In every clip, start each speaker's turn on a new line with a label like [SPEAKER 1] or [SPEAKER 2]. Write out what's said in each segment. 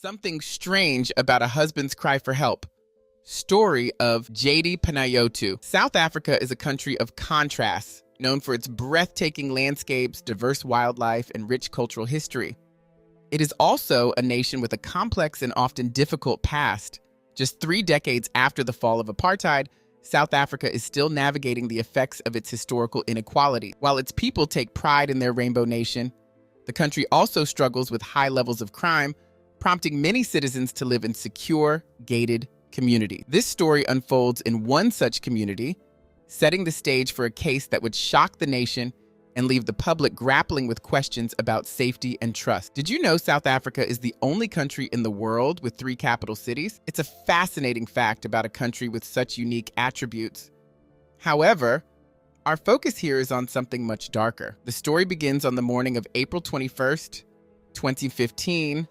[SPEAKER 1] Something strange about a husband's cry for help. Story of Jayde Panayiotou. South Africa is a country of contrasts, known for its breathtaking landscapes, diverse wildlife, and rich cultural history. It is also a nation with a complex and often difficult past. Just 3 decades after the fall of apartheid, South Africa is still navigating the effects of its historical inequality. While its people take pride in their rainbow nation, the country also struggles with high levels of crime, prompting many citizens to live in secure, gated communities. This story unfolds in one such community, setting the stage for a case that would shock the nation and leave the public grappling with questions about safety and trust. Did you know South Africa is the only country in the world with 3 capital cities? It's a fascinating fact about a country with such unique attributes. However, our focus here is on something much darker. The story begins on the morning of April 21st, 2015.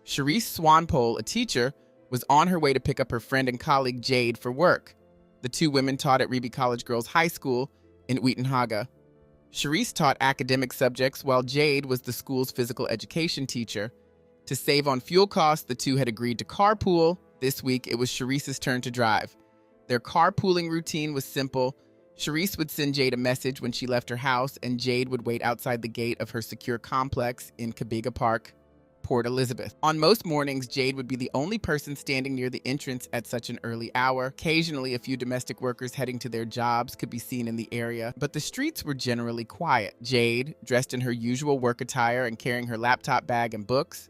[SPEAKER 1] Cherise Swanepoel, a teacher, was on her way to pick up her friend and colleague Jayde for work. The 2 women taught at Reby College Girls High School in Uitenhage. Cherise taught academic subjects while Jayde was the school's physical education teacher. To save on fuel costs, the 2 had agreed to carpool. This week, it was Cherise's turn to drive. Their carpooling routine was simple. Cherise would send Jayde a message when she left her house, and Jayde would wait outside the gate of her secure complex in Kabega Park, Port Elizabeth. On most mornings, Jayde would be the only person standing near the entrance at such an early hour. Occasionally, a few domestic workers heading to their jobs could be seen in the area, but the streets were generally quiet. Jayde, dressed in her usual work attire and carrying her laptop bag and books,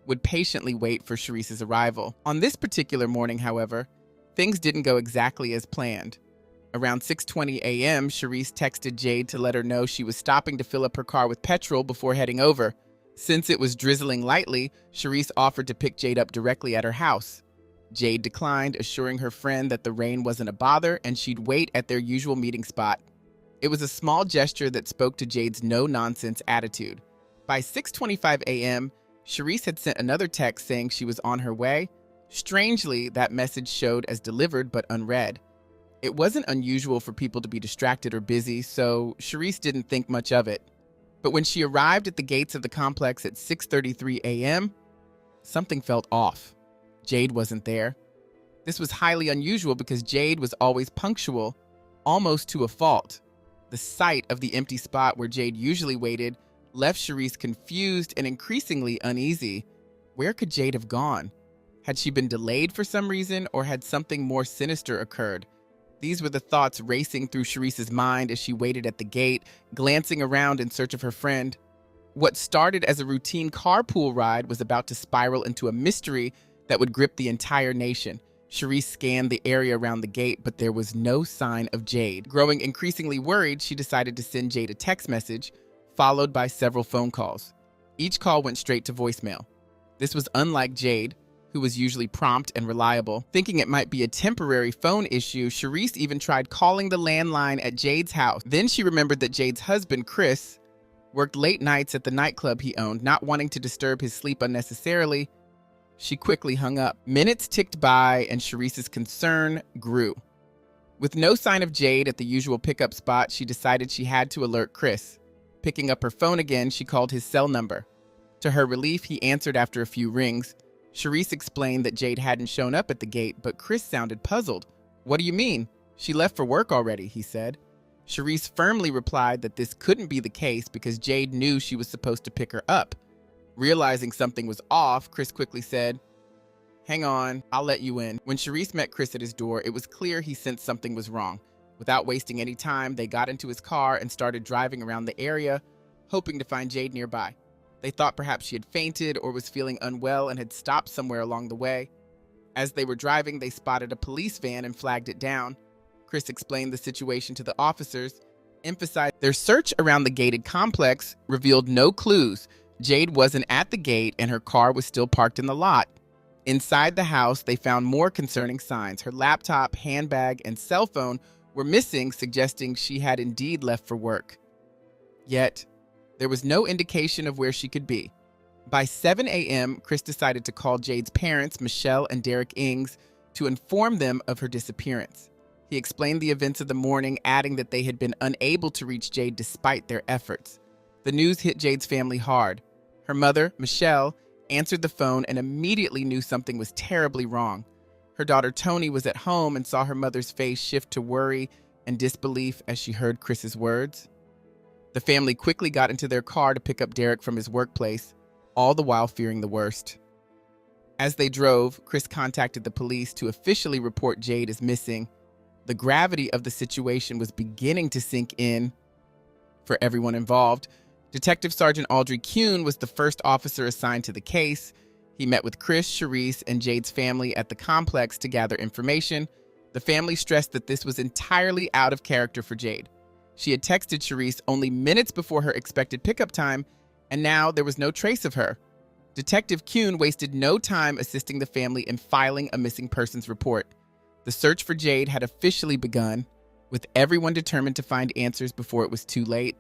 [SPEAKER 1] would patiently wait for Cherise's arrival. On this particular morning, however, things didn't go exactly as planned. Around 6:20 a.m., Cherise texted Jayde to let her know she was stopping to fill up her car with petrol before heading over. Since it was drizzling lightly, Cherise offered to pick Jayde up directly at her house. Jayde declined, assuring her friend that the rain wasn't a bother and she'd wait at their usual meeting spot. It was a small gesture that spoke to Jayde's no-nonsense attitude. By 6:25 a.m., Cherise had sent another text saying she was on her way. Strangely, that message showed as delivered but unread. It wasn't unusual for people to be distracted or busy, so Cherise didn't think much of it. But when she arrived at the gates of the complex at 6:33 a.m., something felt off. Jayde wasn't there. This was highly unusual because Jayde was always punctual, almost to a fault. The sight of the empty spot where Jayde usually waited left Cherise confused and increasingly uneasy. Where could Jayde have gone? Had she been delayed for some reason, or had something more sinister occurred? These were the thoughts racing through Cherise's mind as she waited at the gate, glancing around in search of her friend. What started as a routine carpool ride was about to spiral into a mystery that would grip the entire nation. Cherise scanned the area around the gate, but there was no sign of Jayde. Growing increasingly worried, she decided to send Jayde a text message, followed by several phone calls. Each call went straight to voicemail. This was unlike Jayde, who was usually prompt and reliable. Thinking it might be a temporary phone issue, Cherise even tried calling the landline at Jayde's house. Then she remembered that Jayde's husband, Chris, worked late nights at the nightclub he owned. Not wanting to disturb his sleep unnecessarily, she quickly hung up. Minutes ticked by and Cherise's concern grew. With no sign of Jayde at the usual pickup spot, she decided she had to alert Chris. Picking up her phone again, she called his cell number. To her relief, he answered after a few rings. Cherise explained that Jayde hadn't shown up at the gate, but Chris sounded puzzled. "What do you mean? She left for work already," he said. Cherise firmly replied that this couldn't be the case because Jayde knew she was supposed to pick her up. Realizing something was off, Chris quickly said, "Hang on, I'll let you in." When Cherise met Chris at his door, it was clear he sensed something was wrong. Without wasting any time, they got into his car and started driving around the area, hoping to find Jayde nearby. They thought perhaps she had fainted or was feeling unwell and had stopped somewhere along the way. As they were driving, they spotted a police van and flagged it down. Chris explained the situation to the officers, emphasized their search around the gated complex revealed no clues. Jayde wasn't at the gate and her car was still parked in the lot. Inside the house, they found more concerning signs. Her laptop, handbag, and cell phone were missing, suggesting she had indeed left for work. Yet, there was no indication of where she could be. By 7 a.m., Chris decided to call Jayde's parents, Michelle and Derek Ings, to inform them of her disappearance. He explained the events of the morning, adding that they had been unable to reach Jayde despite their efforts. The news hit Jayde's family hard. Her mother, Michelle, answered the phone and immediately knew something was terribly wrong. Her daughter Toni was at home and saw her mother's face shift to worry and disbelief as she heard Chris's words. The family quickly got into their car to pick up Derek from his workplace, all the while fearing the worst. As they drove, Chris contacted the police to officially report Jayde as missing. The gravity of the situation was beginning to sink in for everyone involved. Detective Sergeant Audrey Kuhn was the first officer assigned to the case. He met with Chris, Charisse, and Jayde's family at the complex to gather information. The family stressed that this was entirely out of character for Jayde. She had texted Charisse only minutes before her expected pickup time, and now there was no trace of her. Detective Kuhn wasted no time assisting the family in filing a missing persons report. The search for Jayde had officially begun, with everyone determined to find answers before it was too late.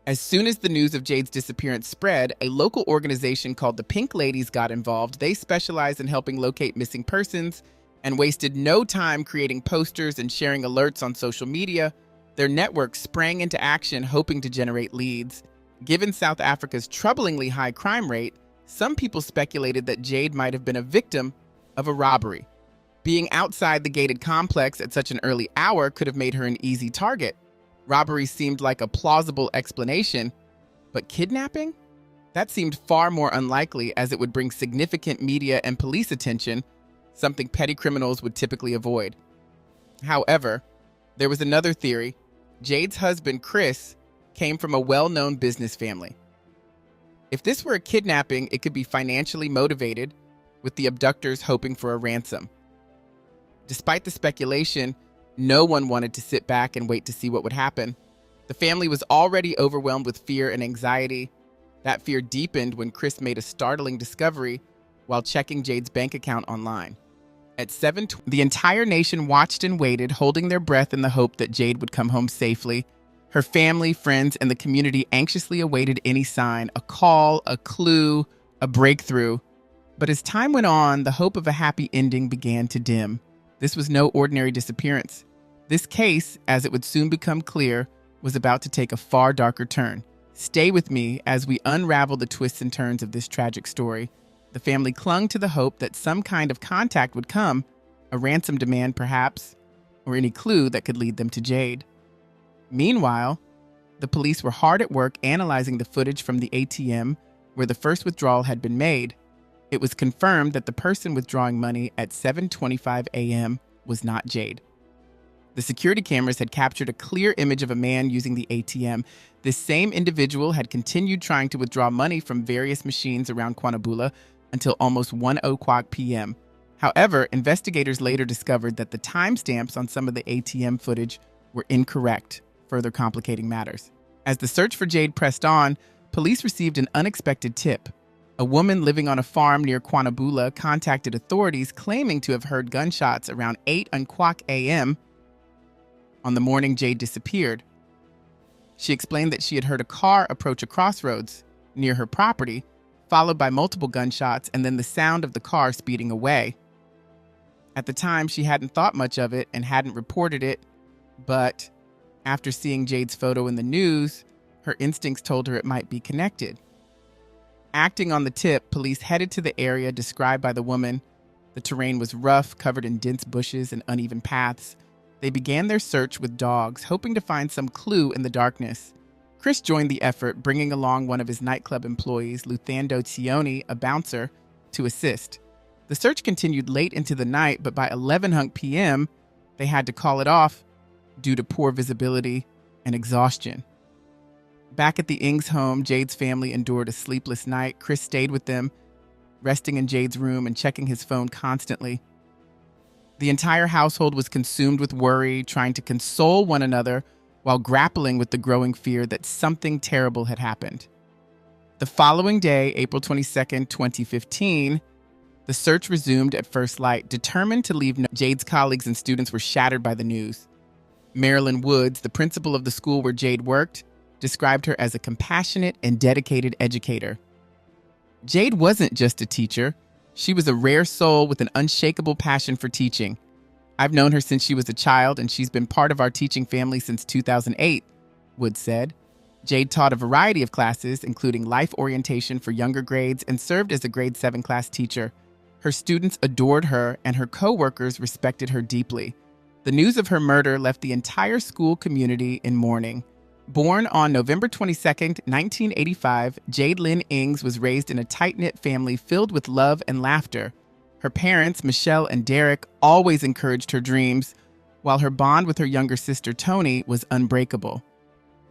[SPEAKER 1] As soon as the news of Jayde's disappearance spread, a local organization called the Pink Ladies got involved. They specialize in helping locate missing persons and wasted no time creating posters and sharing alerts on social media. Their network sprang into action, hoping to generate leads. Given South Africa's troublingly high crime rate, some people speculated that Jayde might have been a victim of a robbery. Being outside the gated complex at such an early hour could have made her an easy target. Robbery seemed like a plausible explanation, but kidnapping? That seemed far more unlikely, as it would bring significant media and police attention, something petty criminals would typically avoid. However, there was another theory. Jayde's husband, Chris, came from a well-known business family. If this were a kidnapping, it could be financially motivated, with the abductors hoping for a ransom. Despite the speculation, no one wanted to sit back and wait to see what would happen. The family was already overwhelmed with fear and anxiety. That fear deepened when Chris made a startling discovery while checking Jayde's bank account online. At 7:20, the entire nation watched and waited, holding their breath in the hope that Jayde would come home safely. Her family, friends, and the community anxiously awaited any sign, a call, a clue, a breakthrough. But as time went on, the hope of a happy ending began to dim. This was no ordinary disappearance. This case, as it would soon become clear, was about to take a far darker turn. Stay with me as we unravel the twists and turns of this tragic story. The family clung to the hope that some kind of contact would come, a ransom demand perhaps, or any clue that could lead them to Jayde. Meanwhile, the police were hard at work analyzing the footage from the ATM where the first withdrawal had been made. It was confirmed that the person withdrawing money at 7:25 a.m. was not Jayde. The security cameras had captured a clear image of a man using the ATM. This same individual had continued trying to withdraw money from various machines around Kwanabula until almost 1:00 p.m. However, investigators later discovered that the timestamps on some of the ATM footage were incorrect, further complicating matters. As the search for Jayde pressed on, police received an unexpected tip. A woman living on a farm near Kwanabula contacted authorities claiming to have heard gunshots around 8:00 a.m. on the morning Jayde disappeared. She explained that she had heard a car approach a crossroads near her property, followed by multiple gunshots and then the sound of the car speeding away. At the time, she hadn't thought much of it and hadn't reported it, but after seeing Jayde's photo in the news, her instincts told her it might be connected. Acting on the tip, police headed to the area described by the woman. The terrain was rough, covered in dense bushes and uneven paths. They began their search with dogs, hoping to find some clue in the darkness. Chris joined the effort, bringing along one of his nightclub employees, Luthando Tioni, a bouncer, to assist. The search continued late into the night, but by 11:00 p.m., they had to call it off due to poor visibility and exhaustion. Back at the Ings home, Jayde's family endured a sleepless night. Chris stayed with them, resting in Jayde's room and checking his phone constantly. The entire household was consumed with worry, trying to console one another while grappling with the growing fear that something terrible had happened. The following day, April 22nd, 2015, the search resumed at first light. Determined to leave Jayde's colleagues and students were shattered by the news. Marilyn Woods, the principal of the school where Jayde worked, described her as a compassionate and dedicated educator. Jayde wasn't just a teacher. She was a rare soul with an unshakable passion for teaching. I've known her since she was a child, and she's been part of our teaching family since 2008, Woods said. Jayde taught a variety of classes, including life orientation for younger grades, and served as a grade 7 class teacher. Her students adored her, and her co-workers respected her deeply. The news of her murder left the entire school community in mourning. Born on November 22, 1985, Jayde Lynn Ings was raised in a tight-knit family filled with love and laughter. Her parents, Michelle and Derek, always encouraged her dreams, while her bond with her younger sister, Toni, was unbreakable.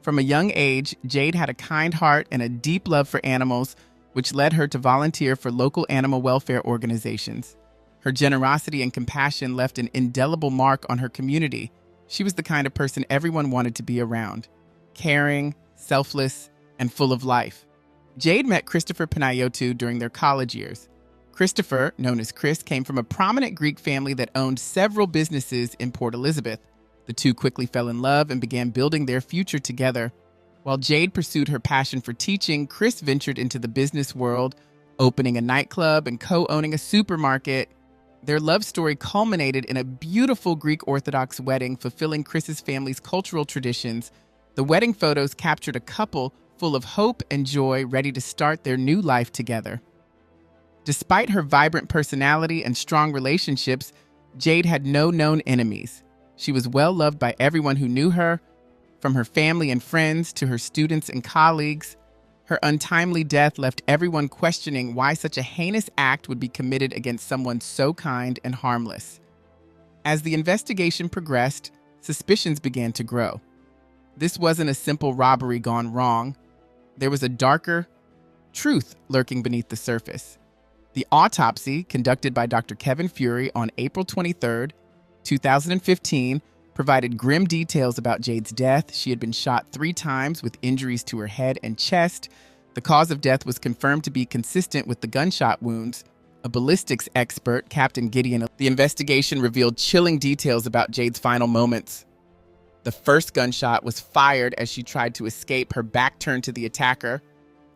[SPEAKER 1] From a young age, Jayde had a kind heart and a deep love for animals, which led her to volunteer for local animal welfare organizations. Her generosity and compassion left an indelible mark on her community. She was the kind of person everyone wanted to be around. Caring, selfless, and full of life. Jayde met Christopher Panayiotou during their college years. Christopher, known as Chris, came from a prominent Greek family that owned several businesses in Port Elizabeth. The two quickly fell in love and began building their future together. While Jayde pursued her passion for teaching, Chris ventured into the business world, opening a nightclub and co-owning a supermarket. Their love story culminated in a beautiful Greek Orthodox wedding, fulfilling Chris's family's cultural traditions. The wedding photos captured a couple full of hope and joy, ready to start their new life together. Despite her vibrant personality and strong relationships, Jayde had no known enemies. She was well loved by everyone who knew her, from her family and friends to her students and colleagues. Her untimely death left everyone questioning why such a heinous act would be committed against someone so kind and harmless. As the investigation progressed, suspicions began to grow. This wasn't a simple robbery gone wrong. There was a darker truth lurking beneath the surface. The autopsy, conducted by Dr. Kevin Fury on April 23, 2015, provided grim details about Jayde's death. She had been shot 3 times with injuries to her head and chest. The cause of death was confirmed to be consistent with the gunshot wounds. A ballistics expert, Captain Gideon, the investigation revealed chilling details about Jayde's final moments. The first gunshot was fired as she tried to escape, her back turned to the attacker.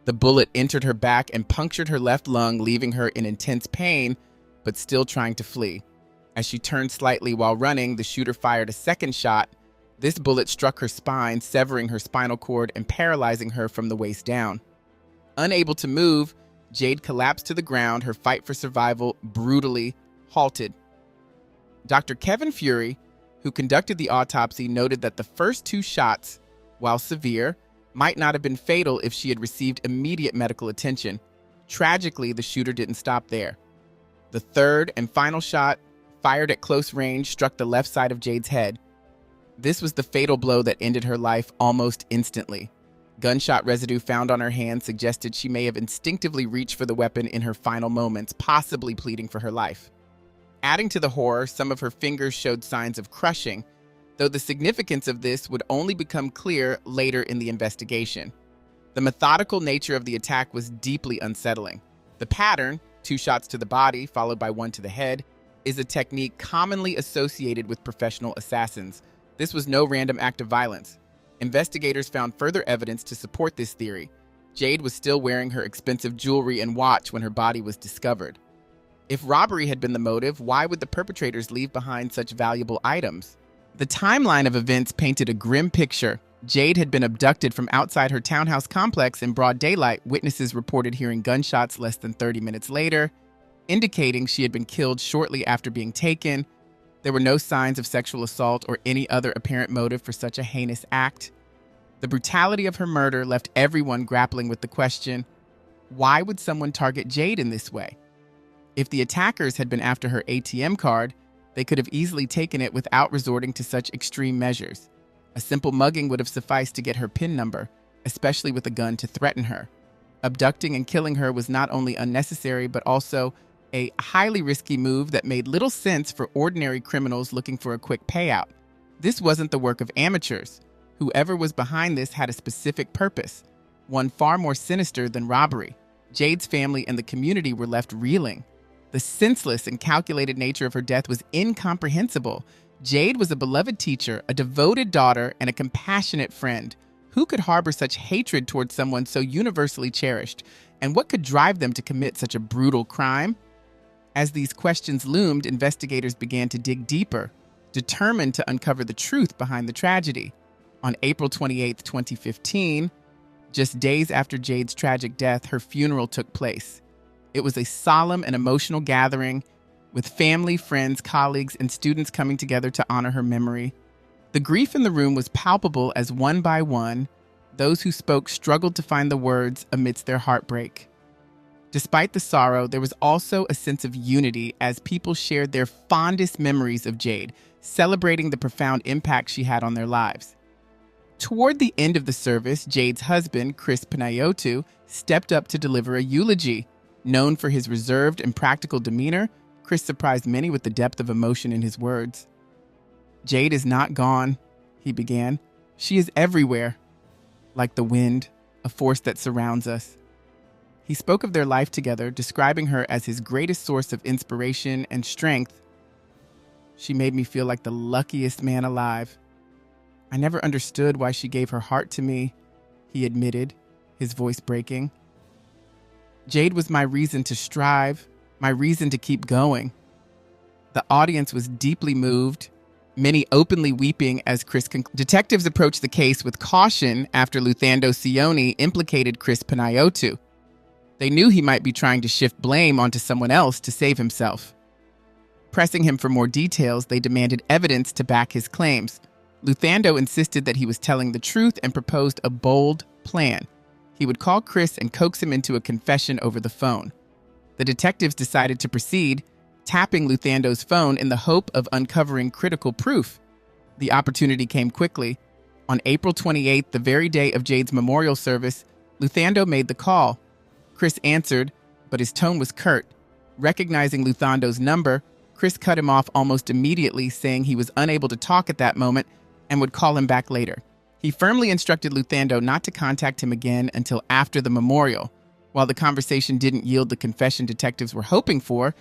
[SPEAKER 1] The bullet entered her back and punctured her left lung, leaving her in intense pain, but still trying to flee. As she turned slightly while running, the shooter fired a second shot. This bullet struck her spine, severing her spinal cord and paralyzing her from the waist down. Unable to move, Jayde collapsed to the ground, her fight for survival brutally halted. Dr. Kevin Fury, who conducted the autopsy, noted that the first 2 shots, while severe, might not have been fatal if she had received immediate medical attention. Tragically, the shooter didn't stop there. The third and final shot, fired at close range, struck the left side of Jayde's head. This was the fatal blow that ended her life almost instantly. Gunshot residue found on her hand suggested she may have instinctively reached for the weapon in her final moments, possibly pleading for her life. Adding to the horror, some of her fingers showed signs of crushing, though the significance of this would only become clear later in the investigation. The methodical nature of the attack was deeply unsettling. The pattern, 2 shots to the body followed by 1 to the head, is a technique commonly associated with professional assassins. This was no random act of violence. Investigators found further evidence to support this theory. Jayde was still wearing her expensive jewelry and watch when her body was discovered. If robbery had been the motive, why would the perpetrators leave behind such valuable items? The timeline of events painted a grim picture. Jayde had been abducted from outside her townhouse complex in broad daylight. Witnesses reported hearing gunshots less than 30 minutes later, indicating she had been killed shortly after being taken. There were no signs of sexual assault or any other apparent motive for such a heinous act. The brutality of her murder left everyone grappling with the question, why would someone target Jayde in this way? If the attackers had been after her ATM card, they could have easily taken it without resorting to such extreme measures. A simple mugging would have sufficed to get her PIN number, especially with a gun to threaten her. Abducting and killing her was not only unnecessary, but also a highly risky move that made little sense for ordinary criminals looking for a quick payout. This wasn't the work of amateurs. Whoever was behind this had a specific purpose, one far more sinister than robbery. Jayde's family and the community were left reeling. The senseless and calculated nature of her death was incomprehensible. Jayde was a beloved teacher, a devoted daughter, and a compassionate friend. Who could harbor such hatred towards someone so universally cherished? And what could drive them to commit such a brutal crime? As these questions loomed, investigators began to dig deeper, determined to uncover the truth behind the tragedy. On April 28, 2015, Just days after Jayde's tragic death, her funeral took place. It was a solemn and emotional gathering with family, friends, colleagues, and students coming together to honor her memory. The grief in the room was palpable as one by one, those who spoke struggled to find the words amidst their heartbreak. Despite the sorrow, there was also a sense of unity as people shared their fondest memories of Jayde, celebrating the profound impact she had on their lives. Toward the end of the service, Jayde's husband, Jayde Panayiotou, stepped up to deliver a eulogy. Known for his reserved and practical demeanor, Chris surprised many with the depth of emotion in his words. "Jayde is not gone," he began. "She is everywhere, like the wind, a force that surrounds us." He spoke of their life together, describing her as his greatest source of inspiration and strength. "She made me feel like the luckiest man alive. I never understood why she gave her heart to me," he admitted, his voice breaking. "Jayde was my reason to strive, my reason to keep going." The audience was deeply moved, many openly weeping as Detectives approached the case with caution after Luthando Sioni implicated Jayde Panayiotou. They knew he might be trying to shift blame onto someone else to save himself. Pressing him for more details, they demanded evidence to back his claims. Luthando insisted that he was telling the truth and proposed a bold plan. He would call Chris and coax him into a confession over the phone. The detectives decided to proceed, tapping Luthando's phone in the hope of uncovering critical proof. The opportunity came quickly. On April 28th, the very day of Jayde's memorial service, Luthando made the call. Chris answered, but his tone was curt. Recognizing Luthando's number, Chris cut him off almost immediately, saying he was unable to talk at that moment and would call him back later. He firmly instructed Luthando not to contact him again until after the memorial. While the conversation didn't yield the confession detectives were hoping for,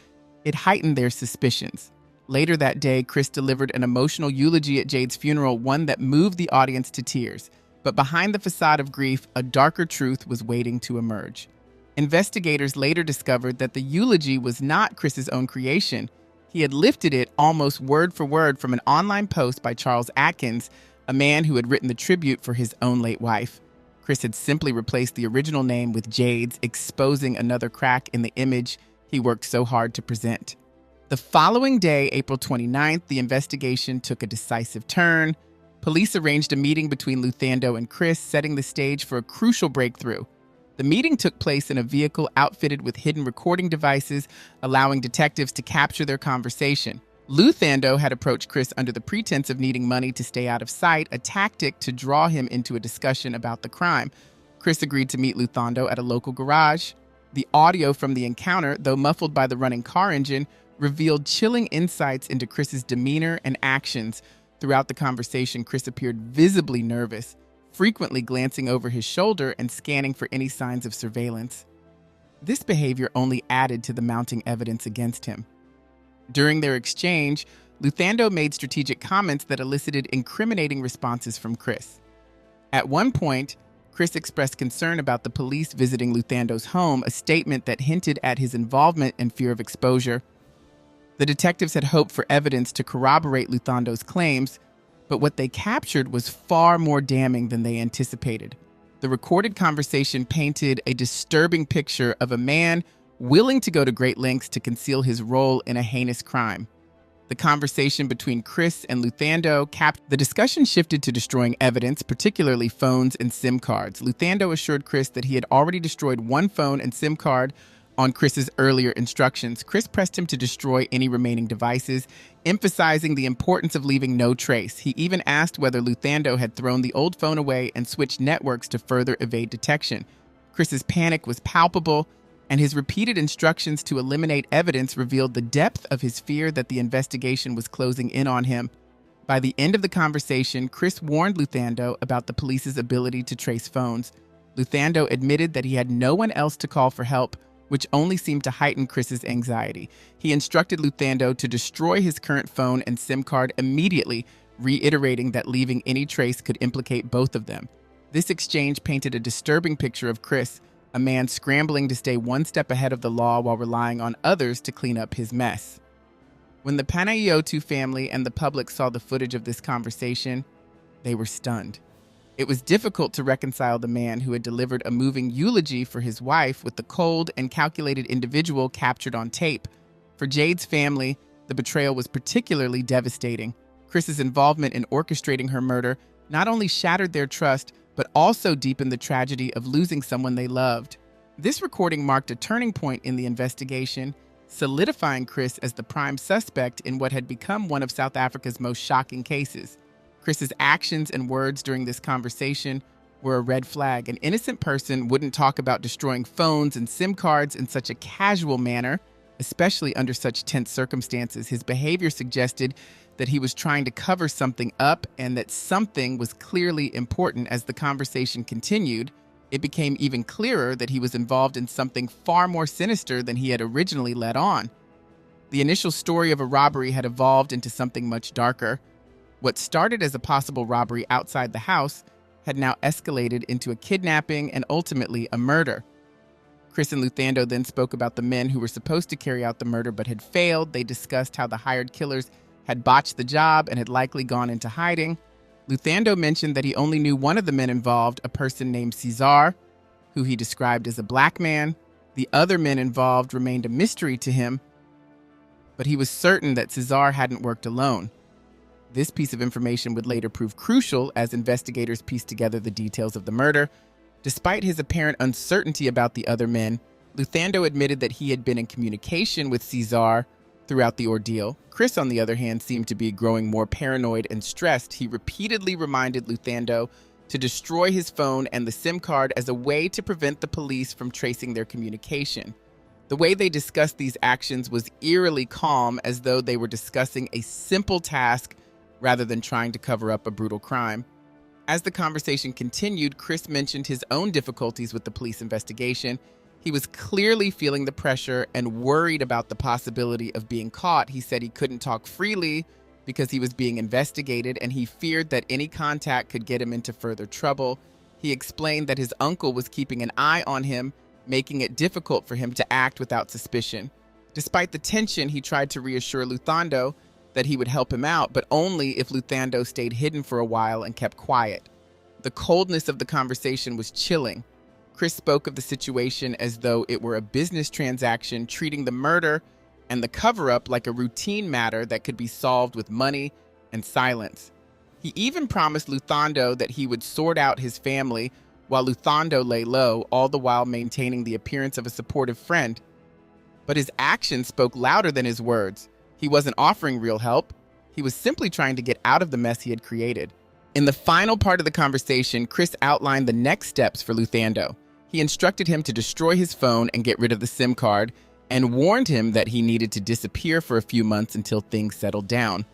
[SPEAKER 1] it heightened their suspicions. Later that day, Chris delivered an emotional eulogy at Jayde's funeral, one that moved the audience to tears. But behind the facade of grief, a darker truth was waiting to emerge. Investigators later discovered that the eulogy was not Chris's own creation. He had lifted it almost word for word from an online post by Charles Atkins, a man who had written the tribute for his own late wife. Chris had simply replaced the original name with Jayde's, exposing another crack in the image he worked so hard to present. The following day, April 29th, the investigation took a decisive turn. Police arranged a meeting between Luthando and Chris, setting the stage for a crucial breakthrough. The meeting took place in a vehicle outfitted with hidden recording devices, allowing detectives to capture their conversation. Luthando had approached Chris under the pretense of needing money to stay out of sight, a tactic to draw him into a discussion about the crime. Chris agreed to meet Luthando at a local garage. The audio from the encounter, though muffled by the running car engine, revealed chilling insights into Chris's demeanor and actions. Throughout the conversation, Chris appeared visibly nervous, frequently glancing over his shoulder and scanning for any signs of surveillance. This behavior only added to the mounting evidence against him. During their exchange, Luthando made strategic comments that elicited incriminating responses from Chris. At one point, Chris expressed concern about the police visiting Luthando's home, a statement that hinted at his involvement and fear of exposure. The detectives had hoped for evidence to corroborate Luthando's claims, but what they captured was far more damning than they anticipated. The recorded conversation painted a disturbing picture of a man willing to go to great lengths to conceal his role in a heinous crime. The conversation between Chris and Luthando the discussion shifted to destroying evidence, particularly phones and SIM cards. Luthando assured Chris that he had already destroyed one phone and SIM card on Chris's earlier instructions. Chris pressed him to destroy any remaining devices, emphasizing the importance of leaving no trace. He even asked whether Luthando had thrown the old phone away and switched networks to further evade detection. Chris's panic was palpable, and his repeated instructions to eliminate evidence revealed the depth of his fear that the investigation was closing in on him. By the end of the conversation, Chris warned Luthando about the police's ability to trace phones. Luthando admitted that he had no one else to call for help, which only seemed to heighten Chris's anxiety. He instructed Luthando to destroy his current phone and SIM card immediately, reiterating that leaving any trace could implicate both of them. This exchange painted a disturbing picture of Chris, a man scrambling to stay one step ahead of the law while relying on others to clean up his mess. When the Panayiotou family and the public saw the footage of this conversation, they were stunned. It was difficult to reconcile the man who had delivered a moving eulogy for his wife with the cold and calculated individual captured on tape. For Jayde's family, the betrayal was particularly devastating. Chris's involvement in orchestrating her murder not only shattered their trust, but also deepened the tragedy of losing someone they loved. This recording marked a turning point in the investigation, solidifying Chris as the prime suspect in what had become one of South Africa's most shocking cases. Chris's actions and words during this conversation were a red flag. An innocent person wouldn't talk about destroying phones and SIM cards in such a casual manner, especially under such tense circumstances. His behavior suggested that he was trying to cover something up and that something was clearly important. As the conversation continued, it became even clearer that he was involved in something far more sinister than he had originally let on. The initial story of a robbery had evolved into something much darker. What started as a possible robbery outside the house had now escalated into a kidnapping and ultimately a murder. Chris and Luthando then spoke about the men who were supposed to carry out the murder but had failed. They discussed how the hired killers had botched the job and had likely gone into hiding. Luthando mentioned that he only knew one of the men involved, a person named Cesar, who he described as a black man. The other men involved remained a mystery to him, but he was certain that Cesar hadn't worked alone. This piece of information would later prove crucial as investigators pieced together the details of the murder. Despite his apparent uncertainty about the other men, Luthando admitted that he had been in communication with Cesar throughout the ordeal. Chris, on the other hand, seemed to be growing more paranoid and stressed. He repeatedly reminded Luthando to destroy his phone and the SIM card as a way to prevent the police from tracing their communication. The way they discussed these actions was eerily calm, as though they were discussing a simple task rather than trying to cover up a brutal crime. As the conversation continued, Chris mentioned his own difficulties with the police investigation. He was clearly feeling the pressure and worried about the possibility of being caught. He said he couldn't talk freely because he was being investigated, and he feared that any contact could get him into further trouble. He explained that his uncle was keeping an eye on him, making it difficult for him to act without suspicion. Despite the tension, he tried to reassure Luthando that he would help him out, but only if Luthando stayed hidden for a while and kept quiet. The coldness of the conversation was chilling. Chris spoke of the situation as though it were a business transaction, treating the murder and the cover-up like a routine matter that could be solved with money and silence. He even promised Luthando that he would sort out his family while Luthando lay low, all the while maintaining the appearance of a supportive friend. But his actions spoke louder than his words. He wasn't offering real help. He was simply trying to get out of the mess he had created. In the final part of the conversation, Chris outlined the next steps for Luthando. He instructed him to destroy his phone and get rid of the SIM card, and warned him that he needed to disappear for a few months until things settled down.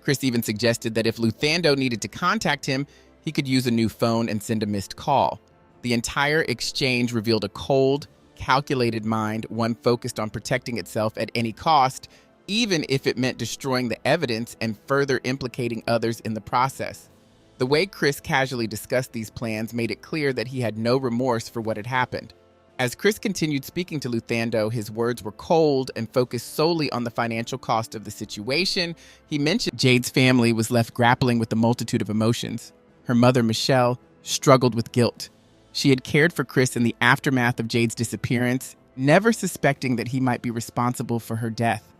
[SPEAKER 1] Chris even suggested that if Luthando needed to contact him, he could use a new phone and send a missed call. The entire exchange revealed a cold, calculated mind, one focused on protecting itself at any cost, even if it meant destroying the evidence and further implicating others in the process. The way Chris casually discussed these plans made it clear that he had no remorse for what had happened. As Chris continued speaking to Luthando, his words were cold and focused solely on the financial cost of the situation. He mentioned Jayde's family was left grappling with a multitude of emotions. Her mother, Michelle, struggled with guilt. She had cared for Chris in the aftermath of Jayde's disappearance, never suspecting that he might be responsible for her death.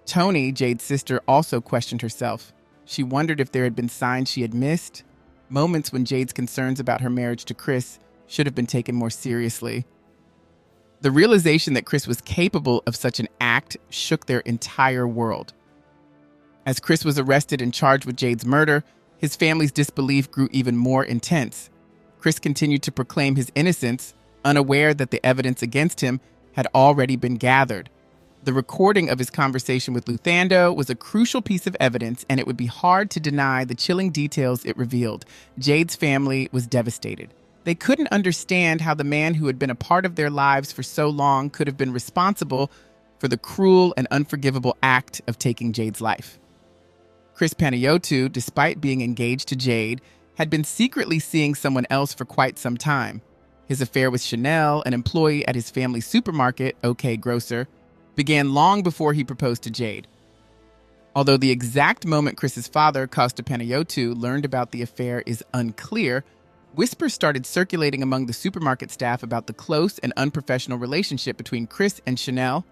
[SPEAKER 1] Toni, Jayde's sister, also questioned herself. She wondered if there had been signs she had missed, moments when Jayde's concerns about her marriage to Chris should have been taken more seriously. The realization that Chris was capable of such an act shook their entire world. As Chris was arrested and charged with Jayde's murder, his family's disbelief grew even more intense. Chris continued to proclaim his innocence, unaware that the evidence against him had already been gathered. The recording of his conversation with Luthando was a crucial piece of evidence, and it would be hard to deny the chilling details it revealed. Jayde's family was devastated. They couldn't understand how the man who had been a part of their lives for so long could have been responsible for the cruel and unforgivable act of taking Jayde's life. Chris Panayiotou, despite being engaged to Jayde, had been secretly seeing someone else for quite some time. His affair with Chanel, an employee at his family's supermarket, OK Grocer, began long before he proposed to Jayde. Although the exact moment Chris's father, Costa Panayiotou, learned about the affair is unclear, Whispers started circulating among the supermarket staff about the close and unprofessional relationship between Chris and Chanel.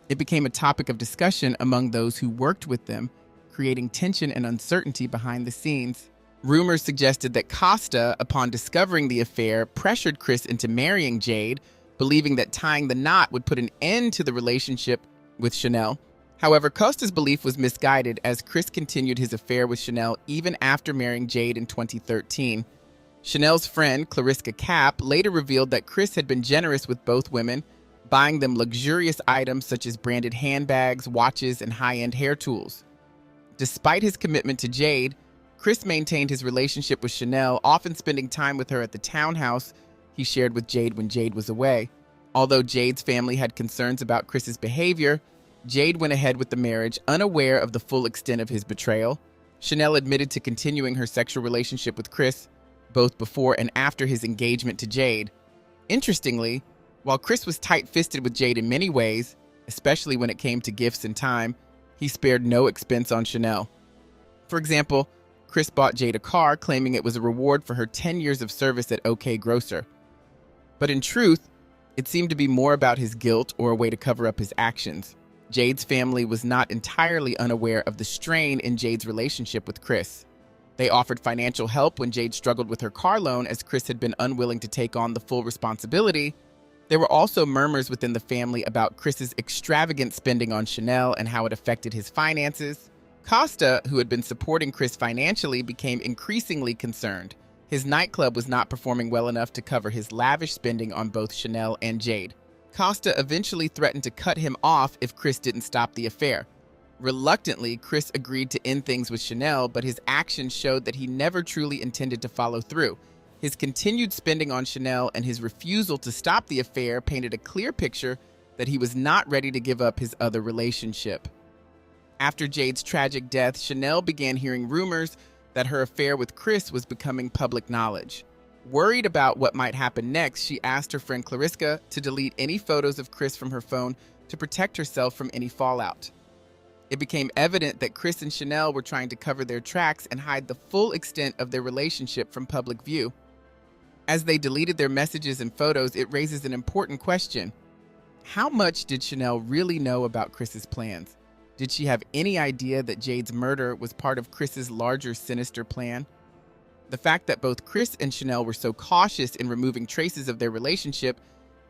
[SPEAKER 1] It became a topic of discussion among those who worked with them, creating tension and uncertainty behind the scenes. Rumors suggested that Costa, upon discovering the affair, pressured Chris into marrying Jayde, believing that tying the knot would put an end to the relationship with Chanel. However, Costa's belief was misguided as Chris continued his affair with Chanel even after marrying Jayde in 2013. Chanel's friend, Clarissa Kapp, later revealed that Chris had been generous with both women, buying them luxurious items such as branded handbags, watches, and high-end hair tools. Despite his commitment to Jayde, Chris maintained his relationship with Chanel, often spending time with her at the townhouse he shared with Jayde when Jayde was away. Although Jayde's family had concerns about Chris's behavior, Jayde went ahead with the marriage, unaware of the full extent of his betrayal. Chanel admitted to continuing her sexual relationship with Chris, both before and after his engagement to Jayde. Interestingly, while Chris was tight-fisted with Jayde in many ways, especially when it came to gifts and time, he spared no expense on Chanel. For example, Chris bought Jayde a car, claiming it was a reward for her 10 years of service at OK Grocer. But in truth, it seemed to be more about his guilt or a way to cover up his actions. Jayde's family was not entirely unaware of the strain in Jayde's relationship with Chris. They offered financial help when Jayde struggled with her car loan, as Chris had been unwilling to take on the full responsibility. There were also murmurs within the family about Chris's extravagant spending on Chanel and how it affected his finances. Costa, who had been supporting Chris financially, became increasingly concerned. His nightclub was not performing well enough to cover his lavish spending on both Chanel and Jayde. Costa eventually threatened to cut him off if Chris didn't stop the affair. Reluctantly, Chris agreed to end things with Chanel, but his actions showed that he never truly intended to follow through. His continued spending on Chanel and his refusal to stop the affair painted a clear picture that he was not ready to give up his other relationship. After Jayde's tragic death, Chanel began hearing rumors that her affair with Chris was becoming public knowledge. Worried about what might happen next, she asked her friend Clarissa to delete any photos of Chris from her phone to protect herself from any fallout. It became evident that Chris and Chanel were trying to cover their tracks and hide the full extent of their relationship from public view. As they deleted their messages and photos, it raises an important question. How much did Chanel really know about Chris's plans? Did she have any idea that Jayde's murder was part of Chris's larger sinister plan? The fact that both Chris and Chanel were so cautious in removing traces of their relationship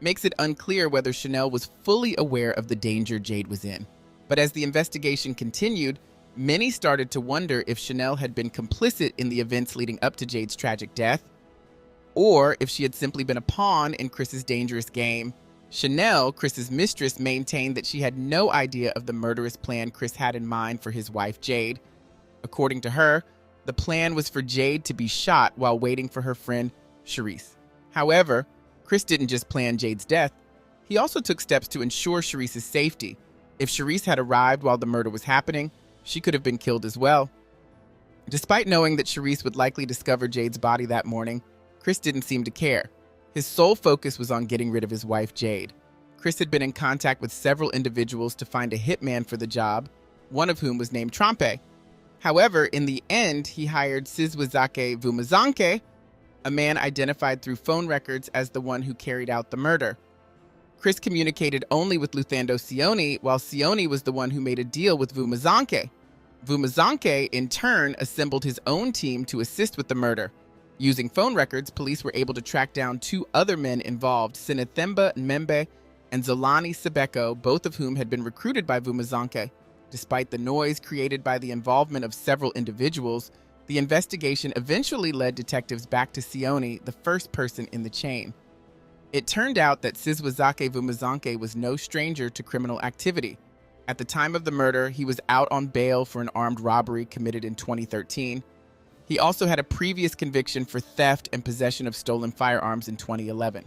[SPEAKER 1] makes it unclear whether Chanel was fully aware of the danger Jayde was in. But as the investigation continued, many started to wonder if Chanel had been complicit in the events leading up to Jayde's tragic death, or if she had simply been a pawn in Chris's dangerous game. Chanel, Chris's mistress, maintained that she had no idea of the murderous plan Chris had in mind for his wife Jayde. According to her, the plan was for Jayde to be shot while waiting for her friend Charisse. However, Chris didn't just plan Jayde's death. He also took steps to ensure Charisse's safety. If Charisse had arrived while the murder was happening, she could have been killed as well. Despite knowing that Charisse would likely discover Jayde's body that morning, Chris didn't seem to care. His sole focus was on getting rid of his wife, Jayde. Chris had been in contact with several individuals to find a hitman for the job, one of whom was named Trompe. However, in the end, he hired Sizwezake Vumazanke, a man identified through phone records as the one who carried out the murder. Chris communicated only with Luthando Sioni, while Sioni was the one who made a deal with Vumazanke. Vumazanke, in turn, assembled his own team to assist with the murder. Using phone records, police were able to track down two other men involved, Sinethemba Mmembe and Zolani Sebeko, both of whom had been recruited by Vumazanke. Despite the noise created by the involvement of several individuals, the investigation eventually led detectives back to Sioni, the first person in the chain. It turned out that Sizwezake Vumazanke was no stranger to criminal activity. At the time of the murder, he was out on bail for an armed robbery committed in 2013. He also had a previous conviction for theft and possession of stolen firearms in 2011.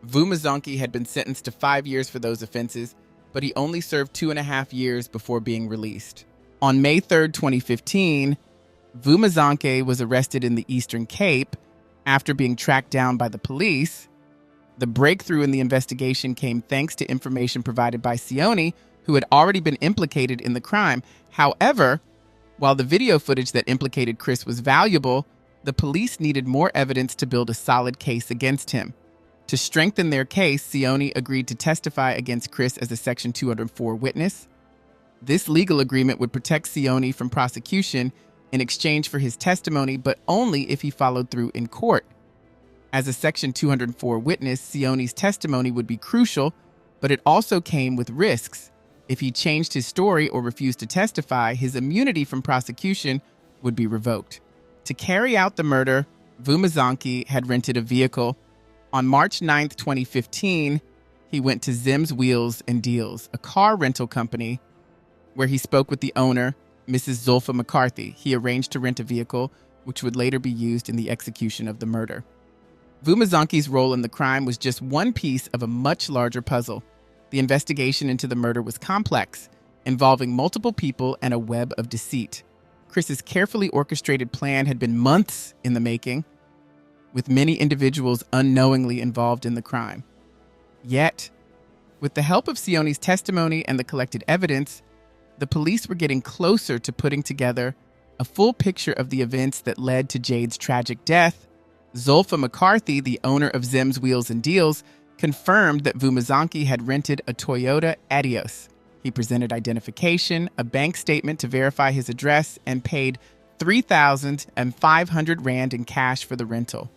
[SPEAKER 1] Vumazanke had been sentenced to 5 years for those offenses, but he only served 2.5 years before being released. On May 3, 2015, Vumazanke was arrested in the Eastern Cape after being tracked down by the police. The breakthrough in the investigation came thanks to information provided by Sioni, who had already been implicated in the crime. However, while the video footage that implicated Chris was valuable, The police needed more evidence to build a solid case against him. To strengthen their case, Sioni agreed to testify against Chris as a Section 204 witness. This legal agreement would protect Sioni from prosecution in exchange for his testimony, but only if he followed through in court. As a Section 204 witness, Sioni's testimony would be crucial, but it also came with risks. If he changed his story or refused to testify, his immunity from prosecution would be revoked. To carry out the murder, Vumazonke had rented a vehicle. On March 9, 2015, he went to Zim's Wheels and Deals, a car rental company, where he spoke with the owner, Mrs. Zulfa McCarthy. He arranged to rent a vehicle, which would later be used in the execution of the murder. Vumazonke's role in the crime was just one piece of a much larger puzzle. The investigation into the murder was complex, involving multiple people and a web of deceit. Chris's carefully orchestrated plan had been months in the making, with many individuals unknowingly involved in the crime. Yet, with the help of Sioni's testimony and the collected evidence, the police were getting closer to putting together a full picture of the events that led to Jayde's tragic death. Zulfa McCarthy, the owner of Zim's Wheels and Deals, confirmed that Vumazonke had rented a Toyota Etios. He presented identification, a bank statement to verify his address, and paid 3,500 Rand in cash for the rental.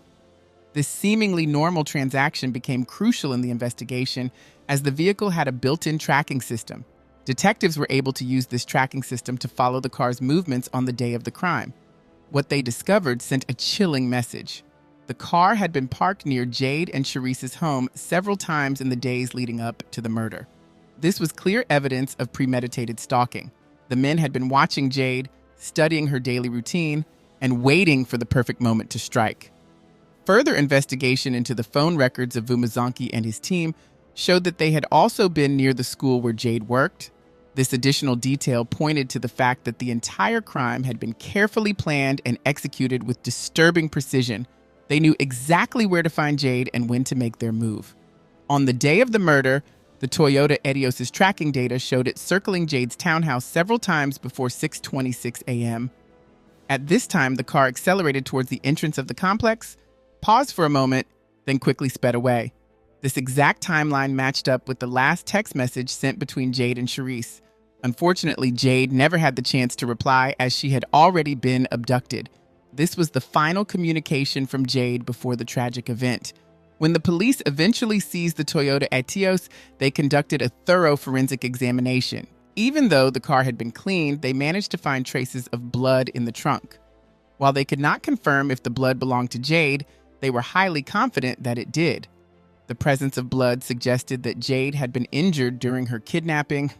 [SPEAKER 1] This seemingly normal transaction became crucial in the investigation as the vehicle had a built-in tracking system. Detectives were able to use this tracking system to follow the car's movements on the day of the crime. What they discovered sent a chilling message. The car had been parked near Jayde and Sharice's home several times in the days leading up to the murder. This was clear evidence of premeditated stalking. The men had been watching Jayde, studying her daily routine, and waiting for the perfect moment to strike. Further investigation into the phone records of Vumazonke and his team showed that they had also been near the school where Jayde worked. This additional detail pointed to the fact that the entire crime had been carefully planned and executed with disturbing precision. They knew exactly where to find Jayde and when to make their move. On the day of the murder, the Toyota Etios' tracking data showed it circling Jayde's townhouse several times before 6:26 a.m. At this time, the car accelerated towards the entrance of the complex, paused for a moment, then quickly sped away. This exact timeline matched up with the last text message sent between Jayde and Sharice. Unfortunately, Jayde never had the chance to reply as she had already been abducted. This was the final communication from Jayde before the tragic event. When the police eventually seized the Toyota Etios, they conducted a thorough forensic examination. Even though the car had been cleaned, they managed to find traces of blood in the trunk. While they could not confirm if the blood belonged to Jayde, they were highly confident that it did. The presence of blood suggested that Jayde had been injured during her kidnapping.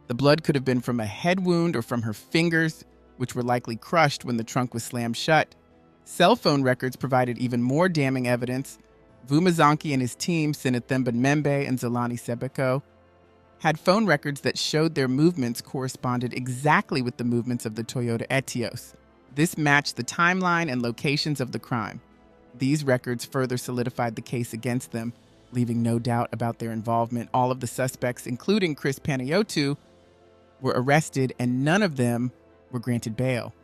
[SPEAKER 1] The blood could have been from a head wound or from her fingers, which were likely crushed when the trunk was slammed shut. Cell phone records provided even more damning evidence. Vumazonke and his team, Sinethemba Membe and Zolani Sebeko, had phone records that showed their movements corresponded exactly with the movements of the Toyota Etios. This matched the timeline and locations of the crime. These records further solidified the case against them, leaving no doubt about their involvement. All of the suspects, including Jayde Panayiotou, were arrested and none of them were granted bail.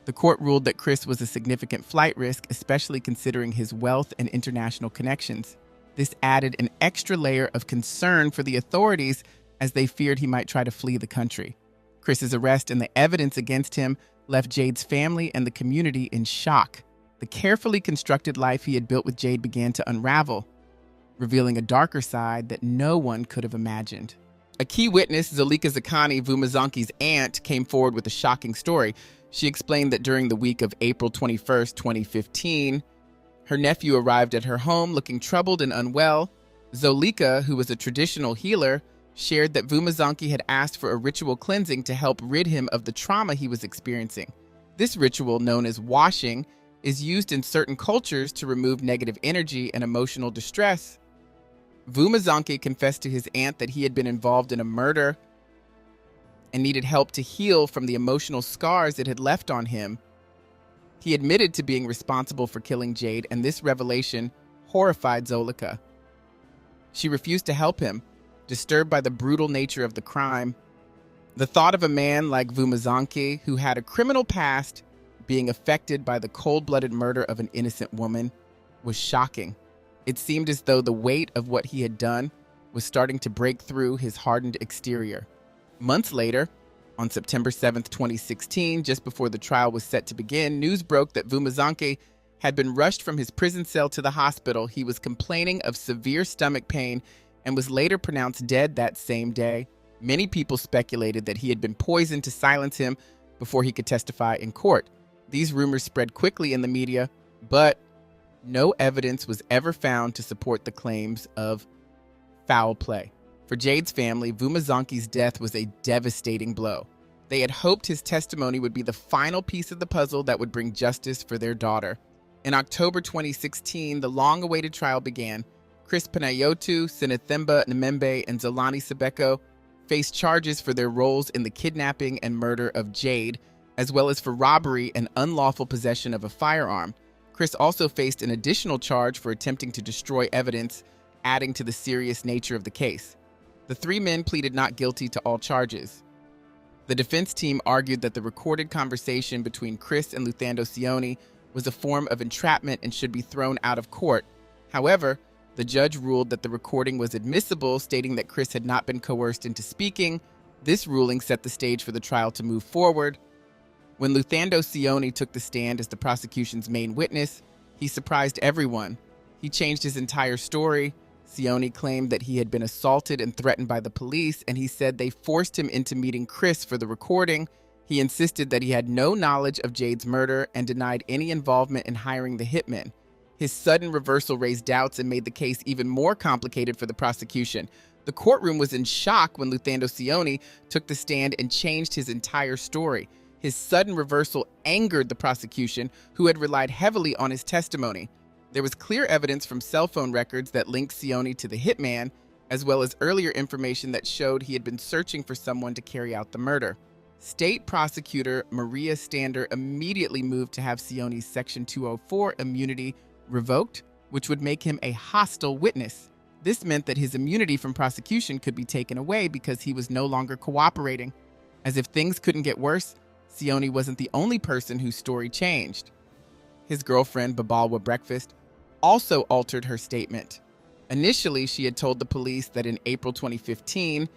[SPEAKER 1] The court ruled that Chris was a significant flight risk, especially considering his wealth and international connections. This added an extra layer of concern for the authorities as they feared he might try to flee the country. Chris's arrest and the evidence against him left Jayde's family and the community in shock. The carefully constructed life he had built with Jayde began to unravel, revealing a darker side that no one could have imagined. A key witness, Zolika Zakani, Vumazonke's aunt, came forward with a shocking story. She explained that during the week of April 21st, 2015, her nephew arrived at her home looking troubled and unwell. Zolika, who was a traditional healer, shared that Vumazonke had asked for a ritual cleansing to help rid him of the trauma he was experiencing. This ritual, known as washing, is used in certain cultures to remove negative energy and emotional distress. Vumazonke confessed to his aunt that he had been involved in a murder and needed help to heal from the emotional scars it had left on him. He admitted to being responsible for killing Jayde, and this revelation horrified Zolika. She refused to help him, disturbed by the brutal nature of the crime. The thought of a man like Vumazonke, who had a criminal past, being affected by the cold-blooded murder of an innocent woman, was shocking. It seemed as though the weight of what he had done was starting to break through his hardened exterior. Months later, on September 7, 2016, just before the trial was set to begin, news broke that Vumazonke had been rushed from his prison cell to the hospital. He was complaining of severe stomach pain and was later pronounced dead that same day. Many people speculated that he had been poisoned to silence him before he could testify in court. These rumors spread quickly in the media, but no evidence was ever found to support the claims of foul play. For Jayde's family, Vumazonke's death was a devastating blow. They had hoped his testimony would be the final piece of the puzzle that would bring justice for their daughter. In October 2016, the long-awaited trial began. Chris Panayiotou, Sinethemba Nemembe, and Zolani Sebeko faced charges for their roles in the kidnapping and murder of Jayde, as well as for robbery and unlawful possession of a firearm. Chris also faced an additional charge for attempting to destroy evidence, adding to the serious nature of the case. The three men pleaded not guilty to all charges. The defense team argued that the recorded conversation between Chris and Luthando Sioni was a form of entrapment and should be thrown out of court. However, the judge ruled that the recording was admissible, stating that Chris had not been coerced into speaking. This ruling set the stage for the trial to move forward. When Luthando Sioni took the stand as the prosecution's main witness, he surprised everyone. He changed his entire story. Sioni claimed that he had been assaulted and threatened by the police, and he said they forced him into meeting Chris for the recording. He insisted that he had no knowledge of Jayde's murder and denied any involvement in hiring the hitman. His sudden reversal raised doubts and made the case even more complicated for the prosecution. The courtroom was in shock when Luthando Sioni took the stand and changed his entire story. His sudden reversal angered the prosecution, who had relied heavily on his testimony. There was clear evidence from cell phone records that linked Sioni to the hitman, as well as earlier information that showed he had been searching for someone to carry out the murder. State prosecutor Maria Stander immediately moved to have Sioni's Section 204 immunity revoked, which would make him a hostile witness. This meant that his immunity from prosecution could be taken away because he was no longer cooperating. As if things couldn't get worse, Sioni wasn't the only person whose story changed. His girlfriend, Babalwa Breakfast, also altered her statement. Initially, she had told the police that in April 2015,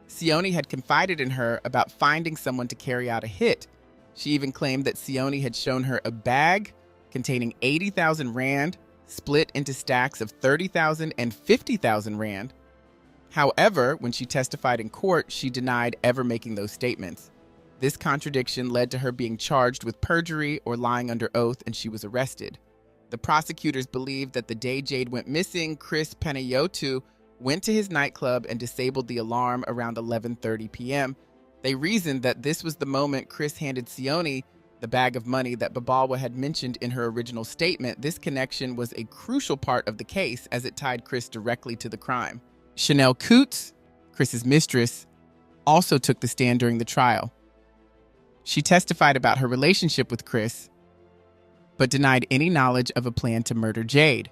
[SPEAKER 1] Sioni had confided in her about finding someone to carry out a hit. She even claimed that Sioni had shown her a bag containing 80,000 rand, split into stacks of 30,000 and 50,000 rand. However, when she testified in court, she denied ever making those statements. This contradiction led to her being charged with perjury or lying under oath, and she was arrested. The prosecutors believed that the day Jayde went missing, Chris Panayiotou went to his nightclub and disabled the alarm around 11:30 p.m. They reasoned that this was the moment Chris handed Sioni the bag of money that Babalwa had mentioned in her original statement. This connection was a crucial part of the case as it tied Chris directly to the crime. Chanel Coots, Chris's mistress, also took the stand during the trial. She testified about her relationship with Chris, but denied any knowledge of a plan to murder Jayde.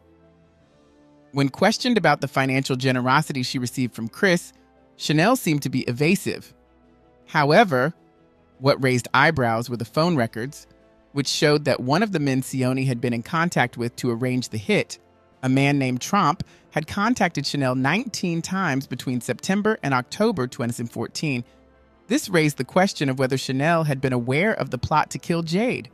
[SPEAKER 1] When questioned about the financial generosity she received from Chris, Chanel seemed to be evasive. However, what raised eyebrows were the phone records, which showed that one of the men Sioni had been in contact with to arrange the hit, a man named Trump, had contacted Chanel 19 times between September and October 2014. This raised the question of whether Chanel had been aware of the plot to kill Jayde.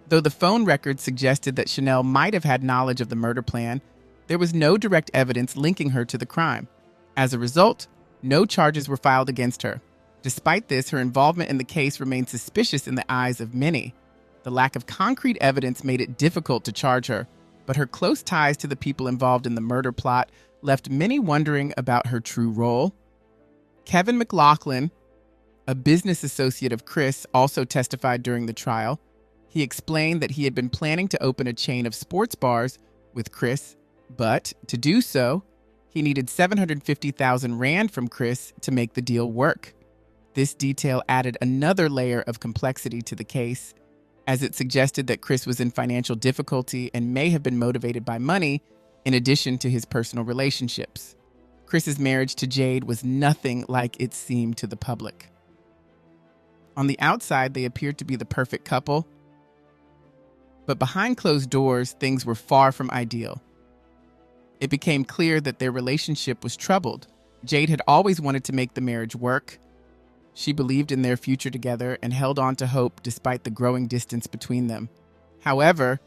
[SPEAKER 1] Though the phone records suggested that Chanel might have had knowledge of the murder plan, there was no direct evidence linking her to the crime. As a result, no charges were filed against her. Despite this, her involvement in the case remained suspicious in the eyes of many. The lack of concrete evidence made it difficult to charge her, but her close ties to the people involved in the murder plot left many wondering about her true role. Kevin McLaughlin, a business associate of Chris, also testified during the trial. He explained that he had been planning to open a chain of sports bars with Chris, but to do so, he needed 750,000 rand from Chris to make the deal work. This detail added another layer of complexity to the case, as it suggested that Chris was in financial difficulty and may have been motivated by money, in addition to his personal relationships. Chris's marriage to Jayde was nothing like it seemed to the public. On the outside, they appeared to be the perfect couple, But behind closed doors, things were far from ideal. It became clear that their relationship was troubled. Jayde had always wanted to make the marriage work. She believed in their future together and held on to hope despite the growing distance between them. However,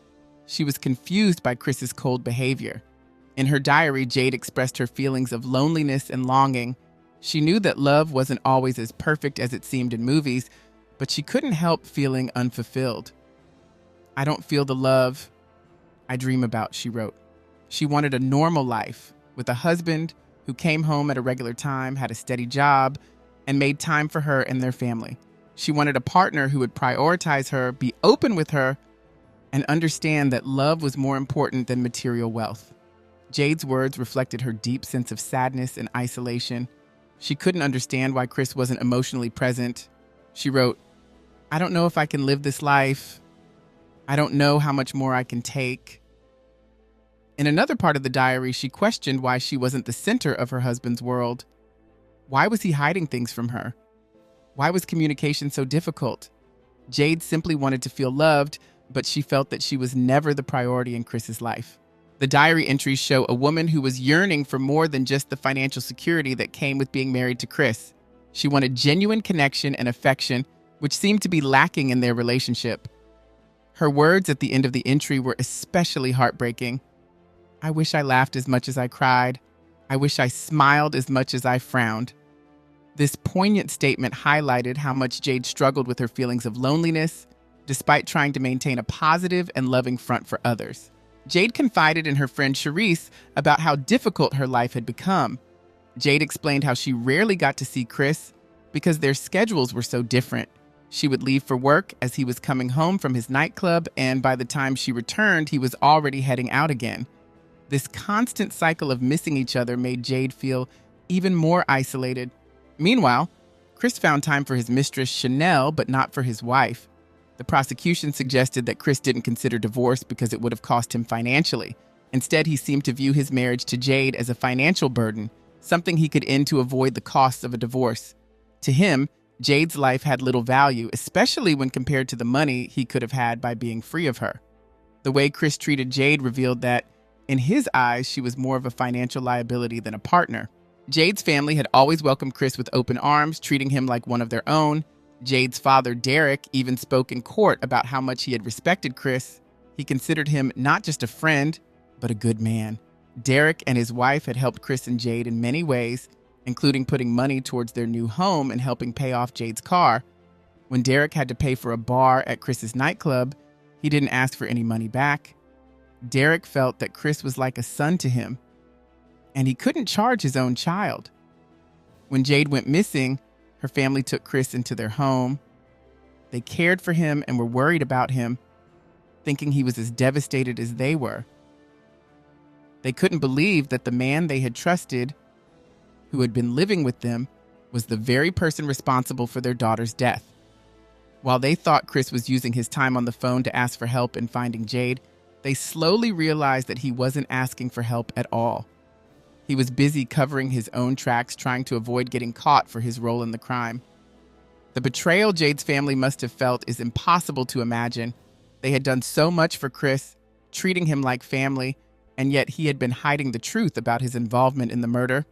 [SPEAKER 1] she was confused by Chris's cold behavior. In her diary, Jayde expressed her feelings of loneliness and longing. She knew that love wasn't always as perfect as it seemed in movies, but she couldn't help feeling unfulfilled. "I don't feel the love I dream about," she wrote. She wanted a normal life with a husband who came home at a regular time, had a steady job, and made time for her and their family. She wanted a partner who would prioritize her, be open with her, and understand that love was more important than material wealth. Jayde's words reflected her deep sense of sadness and isolation. She couldn't understand why Chris wasn't emotionally present. She wrote, "I don't know if I can live this life. I don't know how much more I can take." In another part of the diary, she questioned why she wasn't the center of her husband's world. Why was he hiding things from her? Why was communication so difficult? Jayde simply wanted to feel loved, but she felt that she was never the priority in Chris's life. The diary entries show a woman who was yearning for more than just the financial security that came with being married to Chris. She wanted genuine connection and affection, which seemed to be lacking in their relationship. Her words at the end of the entry were especially heartbreaking. "I wish I laughed as much as I cried. I wish I smiled as much as I frowned." This poignant statement highlighted how much Jayde struggled with her feelings of loneliness, despite trying to maintain a positive and loving front for others. Jayde confided in her friend Charisse about how difficult her life had become. Jayde explained how she rarely got to see Chris because their schedules were so different. She would leave for work as he was coming home from his nightclub, and by the time she returned, he was already heading out again. This constant cycle of missing each other made Jayde feel even more isolated. Meanwhile, Chris found time for his mistress, Chanel, but not for his wife. The prosecution suggested that Chris didn't consider divorce because it would have cost him financially. Instead, he seemed to view his marriage to Jayde as a financial burden, something he could end to avoid the costs of a divorce. To him, Jayde's life had little value, especially when compared to the money he could have had by being free of her. The way Chris treated Jayde revealed that, in his eyes, she was more of a financial liability than a partner. Jayde's family had always welcomed Chris with open arms, treating him like one of their own. Jayde's father, Derek, even spoke in court about how much he had respected Chris. He considered him not just a friend, but a good man. Derek and his wife had helped Chris and Jayde in many ways, including putting money towards their new home and helping pay off Jayde's car. When Derek had to pay for a bar at Chris's nightclub, he didn't ask for any money back. Derek felt that Chris was like a son to him, and he couldn't charge his own child. When Jayde went missing, her family took Chris into their home. They cared for him and were worried about him, thinking he was as devastated as they were. They couldn't believe that the man they had trusted, who had been living with them, was the very person responsible for their daughter's death. While they thought Chris was using his time on the phone to ask for help in finding Jayde, they slowly realized that he wasn't asking for help at all. He was busy covering his own tracks, trying to avoid getting caught for his role in the crime. The betrayal Jayde's family must have felt is impossible to imagine. They had done so much for Chris, treating him like family, and yet he had been hiding the truth about his involvement in the murder.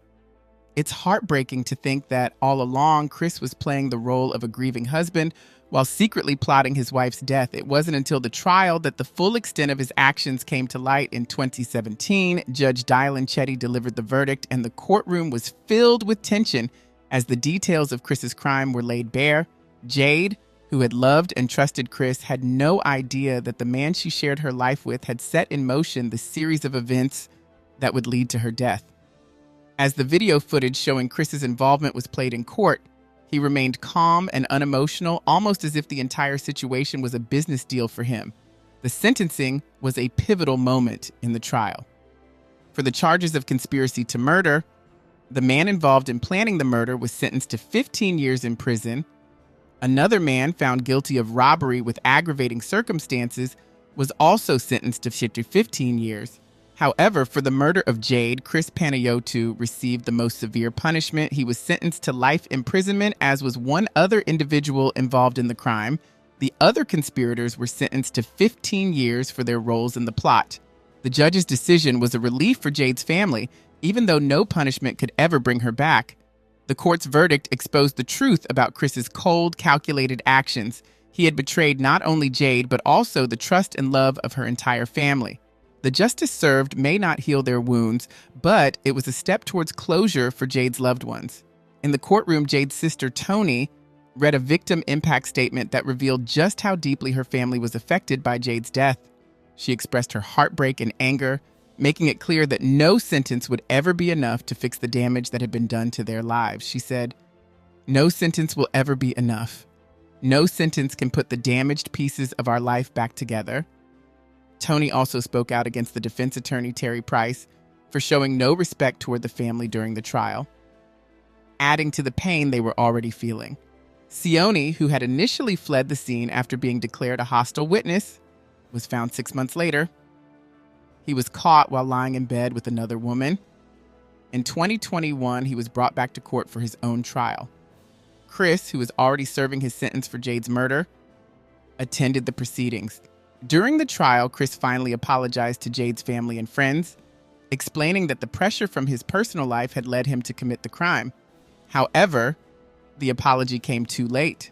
[SPEAKER 1] It's heartbreaking to think that all along Chris was playing the role of a grieving husband while secretly plotting his wife's death. It wasn't until the trial that the full extent of his actions came to light. In 2017, Judge Dylan Chetty delivered the verdict, and the courtroom was filled with tension as the details of Chris's crime were laid bare. Jayde, who had loved and trusted Chris, had no idea that the man she shared her life with had set in motion the series of events that would lead to her death. As the video footage showing Chris's involvement was played in court, he remained calm and unemotional, almost as if the entire situation was a business deal for him. The sentencing was a pivotal moment in the trial. For the charges of conspiracy to murder, the man involved in planning the murder was sentenced to 15 years in prison. Another man found guilty of robbery with aggravating circumstances was also sentenced to 15 years. However, for the murder of Jayde, Chris Panayiotou received the most severe punishment. He was sentenced to life imprisonment, as was one other individual involved in the crime. The other conspirators were sentenced to 15 years for their roles in the plot. The judge's decision was a relief for Jayde's family, even though no punishment could ever bring her back. The court's verdict exposed the truth about Chris's cold, calculated actions. He had betrayed not only Jayde, but also the trust and love of her entire family. The justice served may not heal their wounds, but it was a step towards closure for Jayde's loved ones. In the courtroom, Jayde's sister, Toni, read a victim impact statement that revealed just how deeply her family was affected by Jayde's death. She expressed her heartbreak and anger, making it clear that no sentence would ever be enough to fix the damage that had been done to their lives. She said, "No sentence will ever be enough. No sentence can put the damaged pieces of our life back together." Toni also spoke out against the defense attorney, Terry Price, for showing no respect toward the family during the trial, adding to the pain they were already feeling. Sione, who had initially fled the scene after being declared a hostile witness, was found 6 months later. He was caught while lying in bed with another woman. In 2021, he was brought back to court for his own trial. Chris, who was already serving his sentence for Jayde's murder, attended the proceedings. During the trial, Chris finally apologized to Jayde's family and friends, explaining that the pressure from his personal life had led him to commit the crime. However, the apology came too late.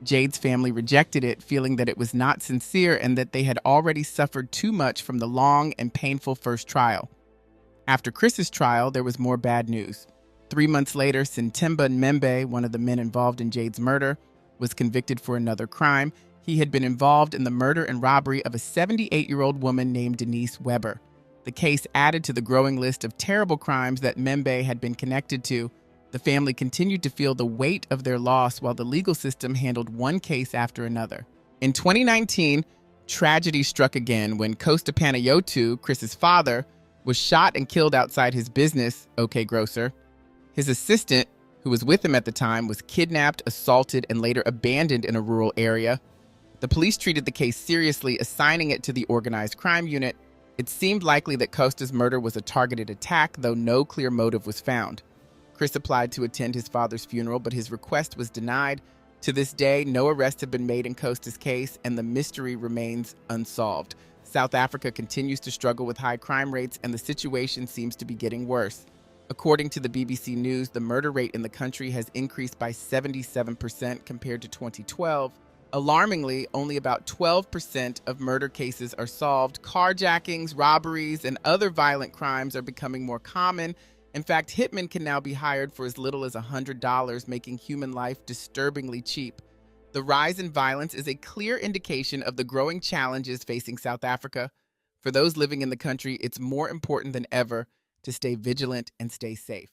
[SPEAKER 1] Jayde's family rejected it, feeling that it was not sincere and that they had already suffered too much from the long and painful first trial. After Chris's trial, there was more bad news. 3 months later, Sintemba Membe, one of the men involved in Jayde's murder, was convicted for another crime. He had been involved in the murder and robbery of a 78-year-old woman named Denise Weber. The case added to the growing list of terrible crimes that Membe had been connected to. The family continued to feel the weight of their loss while the legal system handled one case after another. In 2019, tragedy struck again when Jayde Panayiotou, Chris's father, was shot and killed outside his business, OK Grocer. His assistant, who was with him at the time, was kidnapped, assaulted, and later abandoned in a rural area. The police treated the case seriously, assigning it to the organized crime unit. It seemed likely that Jayde's murder was a targeted attack, though no clear motive was found. Chris applied to attend his father's funeral, but his request was denied. To this day, no arrests have been made in Jayde's case, and the mystery remains unsolved. South Africa continues to struggle with high crime rates, and the situation seems to be getting worse. According to the BBC News, the murder rate in the country has increased by 77% compared to 2012. Alarmingly, only about 12% of murder cases are solved. Carjackings, robberies, and other violent crimes are becoming more common. In fact, hitmen can now be hired for as little as $100, making human life disturbingly cheap. The rise in violence is a clear indication of the growing challenges facing South Africa. For those living in the country, it's more important than ever to stay vigilant and stay safe.